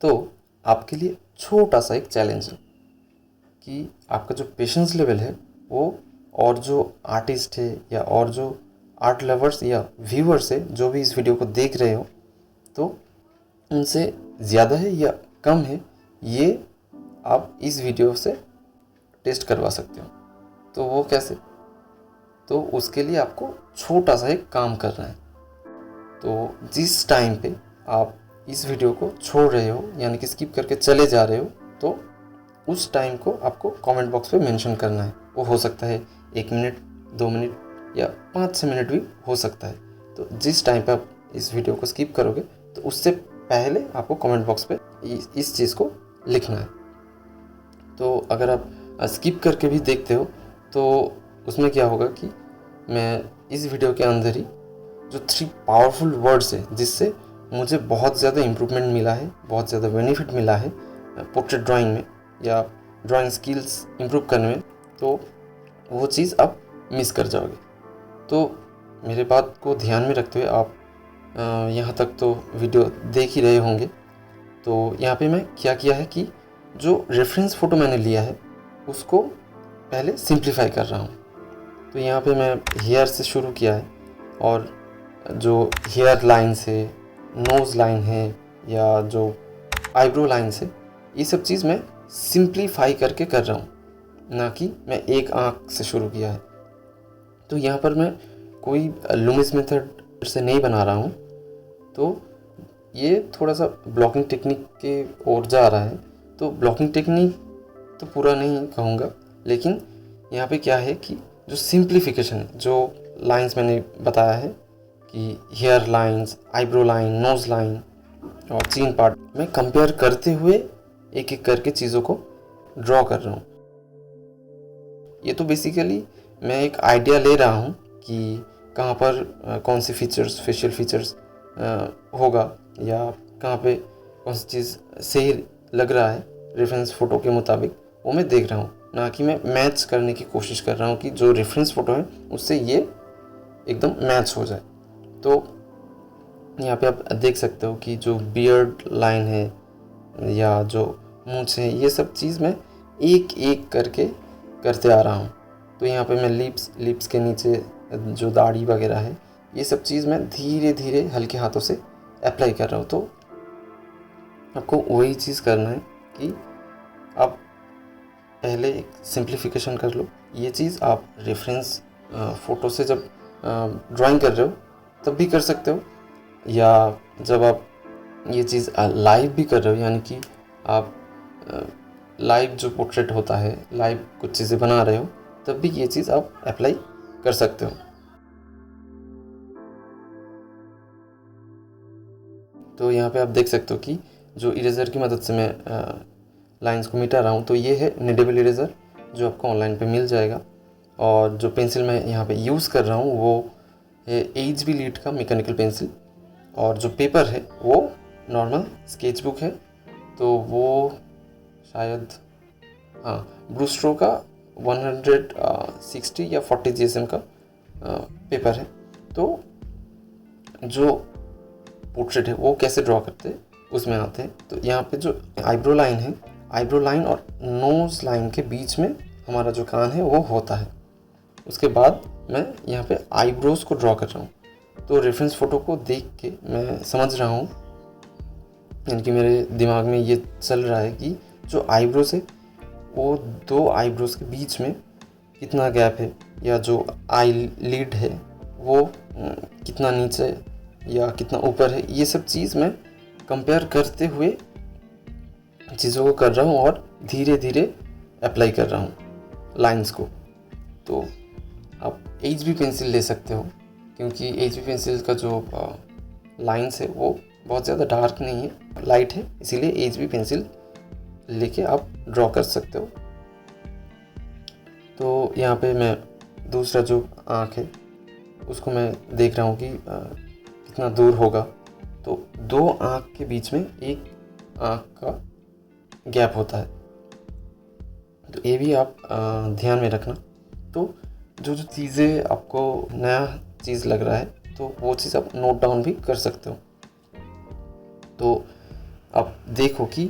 तो आपके लिए छोटा सा एक चैलेंज है कि आपका जो पेशेंस लेवल है वो और जो आर्टिस्ट है या और जो आर्ट लवर्स या व्यूअर्स है जो भी इस वीडियो को देख रहे हो, तो उनसे ज़्यादा है या कम है, ये आप इस वीडियो से टेस्ट करवा सकते हो। तो वो कैसे? तो उसके लिए आपको छोटा सा एक काम करना है। तो जिस टाइम पे आप इस वीडियो को छोड़ रहे हो यानी कि स्किप करके चले जा रहे हो, तो उस टाइम को आपको कमेंट बॉक्स पे मेंशन करना है। वो हो सकता है 1 मिनट, 2 मिनट या 5-6 मिनट भी हो सकता है। तो जिस टाइम पे आप इस वीडियो को स्किप करोगे तो उससे पहले आपको कमेंट बॉक्स पे इस चीज़ को लिखना है। तो अगर आप स्किप करके भी देखते हो तो उसमें क्या होगा कि मैं इस वीडियो के अंदर ही जो 3 पावरफुल वर्ड्स है जिससे मुझे बहुत ज़्यादा इम्प्रूवमेंट मिला है, बहुत ज़्यादा बेनिफिट मिला है पोर्ट्रेट ड्राइंग में या ड्राइंग स्किल्स इम्प्रूव करने में, तो वो चीज़ आप मिस कर जाओगे। तो मेरे बात को ध्यान में रखते हुए आप यहाँ तक तो वीडियो देख ही रहे होंगे। तो यहाँ पे मैं क्या किया है कि जो रेफरेंस फ़ोटो मैंने लिया है उसको पहले सिंप्लीफाई कर रहा हूँ। तो यहाँ पे मैं हेयर से शुरू किया है और जो हेयर लाइन्स है, नोज़ लाइन है या जो आईब्रो लाइन्स है, ये सब चीज़ मैं सिंप्लीफाई करके कर रहा हूँ, ना कि मैं एक आँख से शुरू किया है। तो यहाँ पर मैं कोई लूमिस मेथड से नहीं बना रहा हूँ, तो ये थोड़ा सा ब्लॉकिंग टेक्निक के ओर जा रहा है। तो ब्लॉकिंग टेक्निक तो पूरा नहीं कहूँगा, लेकिन यहाँ पे क्या है कि जो सिंप्लीफिकेशन है, जो लाइंस मैंने बताया है कि hair lines, eyebrow line, nose line और चीन पार्ट, मैं कंपेयर करते हुए एक एक करके चीज़ों को ड्रॉ कर रहा हूँ। ये तो बेसिकली मैं एक आइडिया ले रहा हूँ कि कहाँ पर कौन सी फीचर्स, फेशियल फीचर्स होगा या कहाँ पे कौन सी चीज़ सही लग रहा है रेफरेंस फ़ोटो के मुताबिक, वो मैं देख रहा हूँ, ना कि मैं मैच करने की कोशिश कर रहा हूँ कि जो रेफरेंस फ़ोटो है उससे ये एकदम मैच हो जाए। तो यहाँ पे आप देख सकते हो कि जो बियर्ड लाइन है या जो मूंछ है, ये सब चीज़ मैं एक एक करके करते आ रहा हूँ। तो यहाँ पे मैं लिप्स के नीचे जो दाढ़ी वगैरह है, ये सब चीज़ मैं धीरे धीरे हल्के हाथों से अप्लाई कर रहा हूँ। तो आपको वही चीज़ करना है कि आप पहले एक सिंप्लीफिकेशन कर लो। ये चीज़ आप रेफरेंस फ़ोटो से जब ड्राइंग कर रहे हो तब भी कर सकते हो, या जब आप ये चीज़ लाइव भी कर रहे हो, यानी कि आप लाइव जो पोर्ट्रेट होता है, लाइव कुछ चीज़ें बना रहे हो, तब भी ये चीज़ आप अप्लाई कर सकते हो। तो यहाँ पे आप देख सकते हो कि जो इरेज़र की मदद से मैं लाइंस को मिटा रहा हूँ, तो ये है निडेबल इरेज़र जो आपको ऑनलाइन पे मिल जाएगा। और जो पेंसिल मैं यहाँ पे यूज़ कर रहा हूँ वो है HB लीड का मैकेनिकल पेंसिल, और जो पेपर है वो नॉर्मल स्केच बुक है, तो वो शायद ब्रूस्ट्रो का 160 या 40 GSM का पेपर है। तो जो पोर्ट्रेट है वो कैसे ड्रॉ करते हैं उसमें आते हैं। तो यहाँ पे जो आईब्रो लाइन है, आईब्रो लाइन और नोज़ लाइन के बीच में हमारा जो कान है वो होता है। उसके बाद मैं यहाँ पे आईब्रोज़ को ड्रॉ कर रहा हूँ। तो रेफरेंस फ़ोटो को देख के मैं समझ रहा हूँ, यानी कि मेरे दिमाग में ये चल रहा है कि जो आईब्रोज़ है वो 2 आईब्रोज़ के बीच में कितना गैप है, या जो आई लिड है वो कितना नीचे या कितना ऊपर है। ये सब चीज़ मैं कंपेयर करते हुए चीज़ों को कर रहा हूँ और धीरे धीरे अप्लाई कर रहा हूँ लाइंस को। तो आप HB पेंसिल ले सकते हो, क्योंकि HB पेंसिल का जो लाइंस है वो बहुत ज़्यादा डार्क नहीं है, लाइट है, इसीलिए HB पेंसिल लेके आप ड्रॉ कर सकते हो। तो यहाँ पे मैं दूसरा जो आँख है उसको मैं देख रहा हूँ कि कितना दूर होगा। तो 2 आँख के बीच में एक आँख का गैप होता है, तो ये भी आप ध्यान में रखना। तो जो जो चीज़ें आपको नया चीज़ लग रहा है तो वो चीज़ आप नोट डाउन भी कर सकते हो। तो अब देखो कि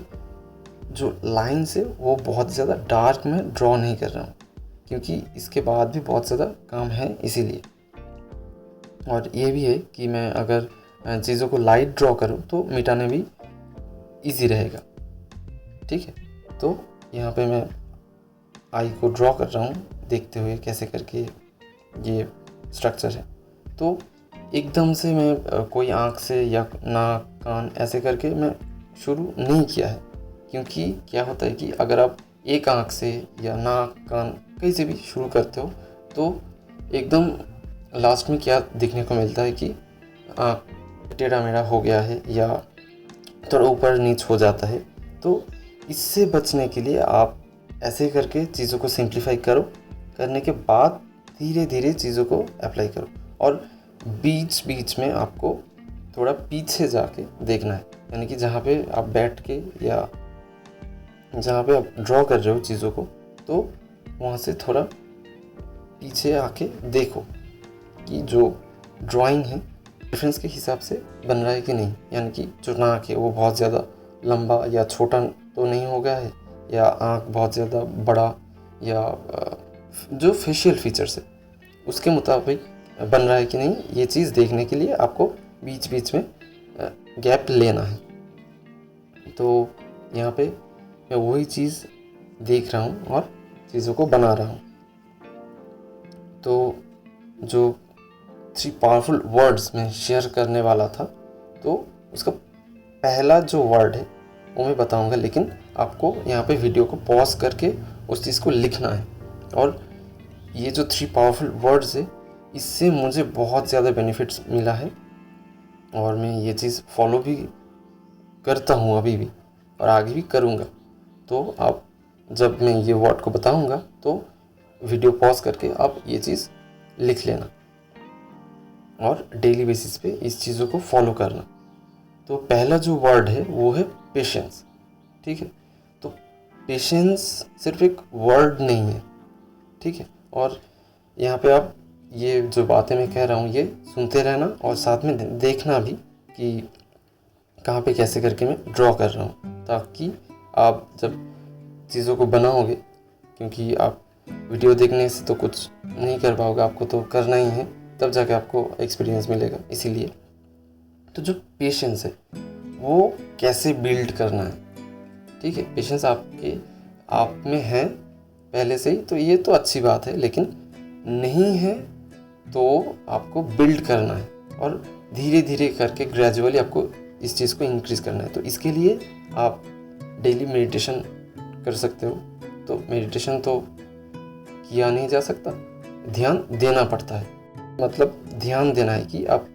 जो लाइन्स है वो बहुत ज़्यादा डार्क में ड्रॉ नहीं कर रहा हूँ, क्योंकि इसके बाद भी बहुत ज़्यादा काम है इसीलिए। और ये भी है कि मैं अगर चीज़ों को लाइट ड्रॉ करूँ तो मिटाने भी इजी रहेगा। ठीक है, तो यहाँ पे मैं आई को ड्रॉ कर रहा हूँ, देखते हुए कैसे करके ये स्ट्रक्चर है। तो एकदम से मैं कोई आँख से या नाक कान ऐसे करके मैं शुरू नहीं किया है, क्योंकि क्या होता है कि अगर आप एक आँख से या नाक कान कहीं से भी शुरू करते हो तो एकदम लास्ट में क्या देखने को मिलता है कि आँख टेढ़ा मेढ़ा हो गया है या थोड़ा ऊपर नीच हो जाता है। तो इससे बचने के लिए आप ऐसे करके चीज़ों को सिंप्लीफाई करो, करने के बाद धीरे धीरे चीज़ों को अप्लाई करो। और बीच बीच में आपको थोड़ा पीछे जाके देखना है, यानी कि जहाँ पे आप बैठ के या जहाँ पे आप ड्रॉ कर रहे हो चीज़ों को, तो वहाँ से थोड़ा पीछे आके देखो कि जो ड्राइंग है रेफरेंस के हिसाब से बन रहा है कि नहीं, यानी कि जो नाक है वो बहुत ज़्यादा लंबा या छोटा तो नहीं हो गया है, या आँख बहुत ज़्यादा बड़ा, या जो फेशियल फीचर्स है उसके मुताबिक बन रहा है कि नहीं। ये चीज़ देखने के लिए आपको बीच बीच में गैप लेना है। तो यहाँ पे मैं वही चीज़ देख रहा हूँ और चीज़ों को बना रहा हूँ। तो जो 3 पावरफुल वर्ड्स में शेयर करने वाला था, तो उसका पहला जो वर्ड है वो मैं बताऊंगा, लेकिन आपको यहाँ पे वीडियो को पॉज करके उस चीज़ को लिखना है। और ये जो 3 पावरफुल वर्ड्स है, इससे मुझे बहुत ज़्यादा बेनिफिट्स मिला है और मैं ये चीज़ फॉलो भी करता हूँ अभी भी और आगे भी करूँगा। तो आप जब मैं ये वर्ड को बताऊँगा तो वीडियो पॉज करके आप ये चीज़ लिख लेना और डेली बेसिस पे इस चीज़ों को फॉलो करना। तो पहला जो वर्ड है वो है पेशेंस। ठीक है, तो पेशेंस सिर्फ एक वर्ड नहीं है। ठीक है, और यहाँ पे आप ये जो बातें मैं कह रहा हूँ ये सुनते रहना और साथ में देखना भी कि कहाँ पे कैसे करके मैं ड्रॉ कर रहा हूँ, ताकि आप जब चीज़ों को बनाओगे, क्योंकि आप वीडियो देखने से तो कुछ नहीं कर पाओगे, आपको तो करना ही है, तब जाके आपको एक्सपीरियंस मिलेगा। इसीलिए तो जो पेशेंस है वो कैसे बिल्ड करना है। ठीक है, पेशेंस आप में है पहले से ही, तो ये तो अच्छी बात है, लेकिन नहीं है तो आपको बिल्ड करना है और धीरे धीरे करके ग्रेजुअली आपको इस चीज़ को इंक्रीज करना है। तो इसके लिए आप डेली मेडिटेशन कर सकते हो। तो मेडिटेशन तो किया नहीं जा सकता, ध्यान देना पड़ता है। मतलब ध्यान देना है कि आप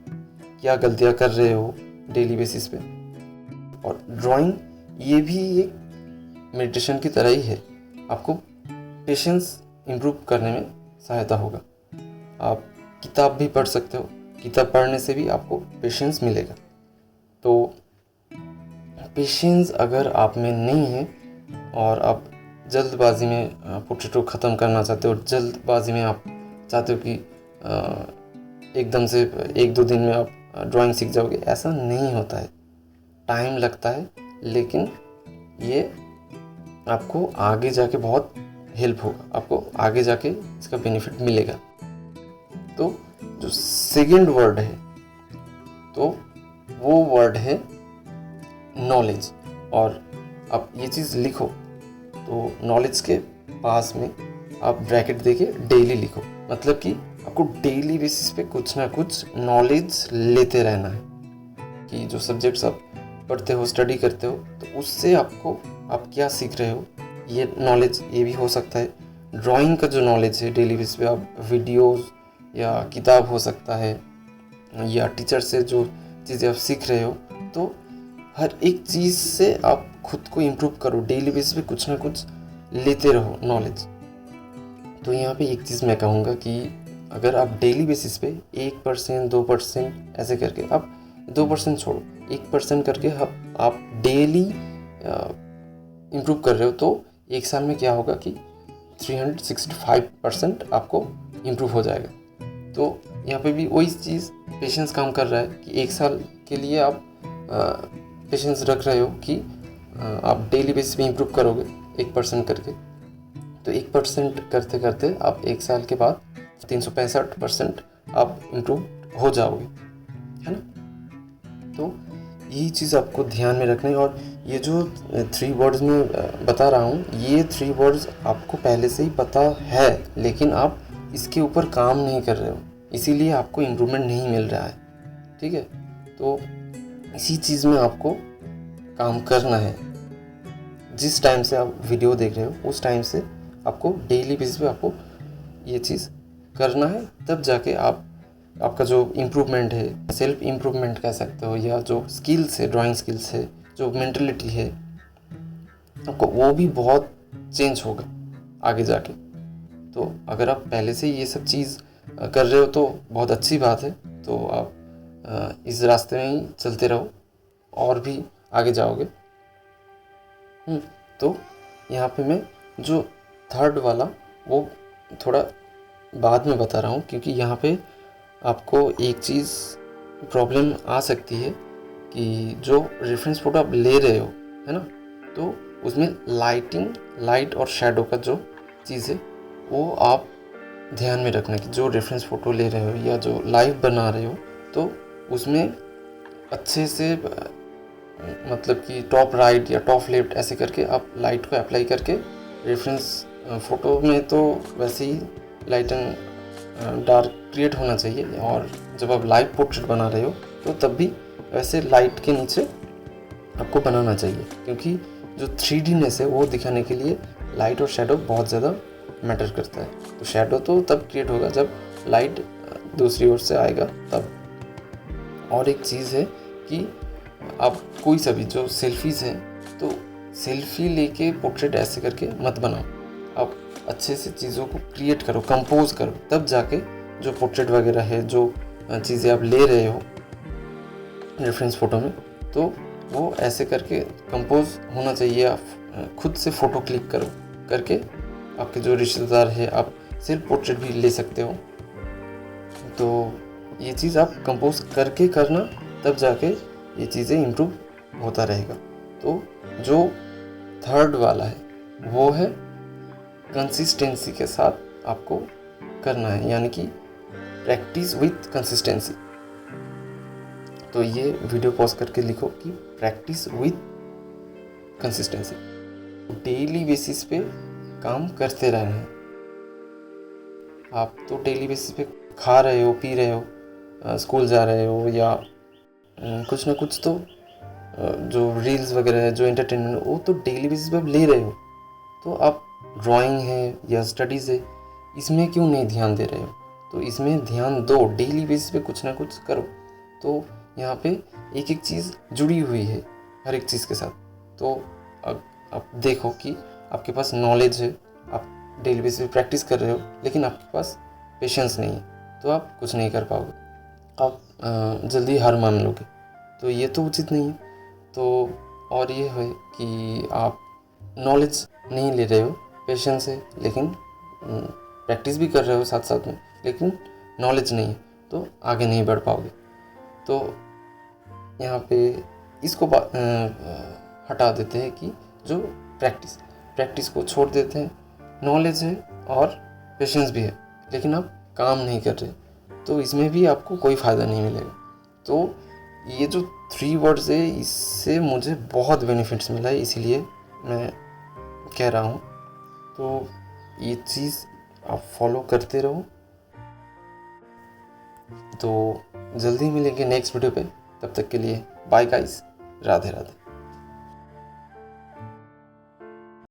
क्या गलतियाँ कर रहे हो डेली बेसिस पे। और ड्राइंग ये भी एक मेडिटेशन की तरह ही है, आपको पेशेंस इम्प्रूव करने में सहायता होगा। आप किताब भी पढ़ सकते हो, किताब पढ़ने से भी आपको पेशेंस मिलेगा। तो पेशेंस अगर आप में नहीं है और आप जल्दबाजी में पोर्ट्रेट को ख़त्म करना चाहते हो, जल्दबाजी में आप चाहते हो कि एकदम से 1-2 दिन में आप ड्राइंग सीख जाओगे, ऐसा नहीं होता है। टाइम लगता है, लेकिन ये आपको आगे जाके बहुत हेल्प होगा, आपको आगे जाके इसका बेनिफिट मिलेगा। तो जो सेकंड वर्ड है तो वो वर्ड है नॉलेज। और आप ये चीज़ लिखो, तो नॉलेज के पास में आप ब्रैकेट देके डेली लिखो, मतलब कि आपको डेली बेसिस पे कुछ ना कुछ नॉलेज लेते रहना है। कि जो सब्जेक्ट्स आप पढ़ते हो, स्टडी करते हो, तो उससे आपको आप क्या सीख रहे हो, ये नॉलेज ये भी हो सकता है। ड्राइंग का जो नॉलेज है डेली बेसिस पे आप वीडियोस या किताब हो सकता है, या टीचर से जो चीज़ें आप सीख रहे हो, तो हर एक चीज़ से आप खुद को इम्प्रूव करो, डेली बेसिस पे कुछ ना कुछ लेते रहो नॉलेज। तो यहाँ पे एक चीज़ मैं कहूँगा कि अगर आप डेली बेसिस पे 1%, 2% ऐसे करके, आप 2% छोड़ो, 1% करके आप डेली इम्प्रूव कर रहे हो, तो एक साल में क्या होगा कि 365% आपको इम्प्रूव हो जाएगा। तो यहाँ पे भी वही चीज़ पेशेंस काम कर रहा है कि एक साल के लिए आप पेशेंस रख रहे हो कि आप डेली बेसिस पे इम्प्रूव करोगे 1% करके, तो 1% करते करते आप 1 साल के बाद 365% आप इम्प्रूव हो जाओगे, है ना। तो यही चीज़ आपको ध्यान में रखना है। और ये जो 3 वर्ड्स में बता रहा हूँ, ये 3 वर्ड्स आपको पहले से ही पता है, लेकिन आप इसके ऊपर काम नहीं कर रहे हो, इसीलिए आपको इम्प्रूवमेंट नहीं मिल रहा है, ठीक है। तो इसी चीज़ में आपको काम करना है। जिस टाइम से आप वीडियो देख रहे हो उस टाइम से आपको डेली बेसिस पे आपको ये चीज़ करना है, तब जाके आपका जो इम्प्रूवमेंट है, सेल्फ इम्प्रूवमेंट कह सकते हो, या जो स्किल्स है, ड्राइंग स्किल्स है, जो मेंटलिटी है, आपको वो भी बहुत चेंज होगा आगे जाके। तो अगर आप पहले से ये सब चीज़ कर रहे हो तो बहुत अच्छी बात है। तो आप इस रास्ते में ही चलते रहो और भी आगे जाओगे। तो यहाँ पे मैं जो 3rd वाला वो थोड़ा बाद में बता रहा हूँ, क्योंकि यहाँ पे आपको एक चीज़ प्रॉब्लम आ सकती है कि जो रेफरेंस फ़ोटो आप ले रहे हो, है ना, तो उसमें लाइट और शैडो का जो चीज़ है वो आप ध्यान में रखना कि जो रेफरेंस फ़ोटो ले रहे हो या जो लाइव बना रहे हो, तो उसमें अच्छे से मतलब कि टॉप राइट या टॉप लेफ्ट ऐसे करके आप लाइट को अप्लाई करके, रेफरेंस फ़ोटो में तो वैसे ही लाइट एंड डार्क क्रिएट होना चाहिए, और जब आप लाइव पोर्ट्रेट बना रहे हो तो तब भी वैसे लाइट के नीचे आपको बनाना चाहिए, क्योंकि जो 3Dनेस है वो दिखाने के लिए लाइट और शेडो बहुत ज़्यादा मैटर करता है। तो शेडो तो तब क्रिएट होगा जब लाइट दूसरी ओर से आएगा तब। और एक चीज़ है कि आप कोई सा भी जो सेल्फीज़ हैं, तो सेल्फी लेके पोर्ट्रेट ऐसे करके मत बनाओ, आप अच्छे से चीज़ों को क्रिएट करो, कंपोज करो, तब जाके जो पोर्ट्रेट वगैरह है, जो चीज़ें आप ले रहे हो रेफरेंस फ़ोटो में, तो वो ऐसे करके कंपोज होना चाहिए। आप खुद से फ़ोटो क्लिक करो करके, आपके जो रिश्तेदार है, आप सेल्फ पोर्ट्रेट भी ले सकते हो। तो ये चीज़ आप कंपोज करके करना, तब जाके ये चीज़ें इम्प्रूव होता रहेगा। तो जो 3rd वाला है वो है कंसिस्टेंसी के साथ आपको करना है, यानी कि प्रैक्टिस विथ कंसिस्टेंसी। तो ये वीडियो पॉज करके लिखो कि practice with consistency. Daily basis पे काम करते रहना है। आप तो डेली बेसिस पे खा रहे हो, पी रहे हो, स्कूल जा रहे हो, या कुछ ना कुछ तो जो रील्स वगैरह है, जो एंटरटेनमेंट, वो तो डेली बेसिस पे आप ले रहे हो। तो आप ड्राइंग है या स्टडीज़ है, इसमें क्यों नहीं ध्यान दे रहे हो? तो इसमें ध्यान दो, डेली बेसिस पे कुछ ना कुछ करो। तो यहाँ पे एक एक चीज़ जुड़ी हुई है हर एक चीज़ के साथ। तो अब आप देखो कि आपके पास नॉलेज है, आप डेली बेसिस पे प्रैक्टिस कर रहे हो, लेकिन आपके पास पेशेंस नहीं है, तो आप कुछ नहीं कर पाओगे, आप जल्दी हार मान लोगे। तो ये तो उचित नहीं है। तो और ये है कि आप नॉलेज नहीं ले रहे हो, पेशेंस है, लेकिन प्रैक्टिस भी कर रहे हो साथ साथ में, लेकिन नॉलेज नहीं है, तो आगे नहीं बढ़ पाओगे। तो यहाँ पे इसको हटा देते हैं कि जो प्रैक्टिस को छोड़ देते हैं। नॉलेज है और पेशेंस भी है, लेकिन आप काम नहीं कर रहे, तो इसमें भी आपको कोई फ़ायदा नहीं मिलेगा। तो ये जो 3 वर्ड्स है, इससे मुझे बहुत बेनिफिट्स मिला है, इसीलिए मैं कह रहा हूँ। तो ये चीज़ आप फॉलो करते रहो। तो जल्दी मिलेंगे नेक्स्ट वीडियो पे, तब तक के लिए बाय गाइस, राधे राधे।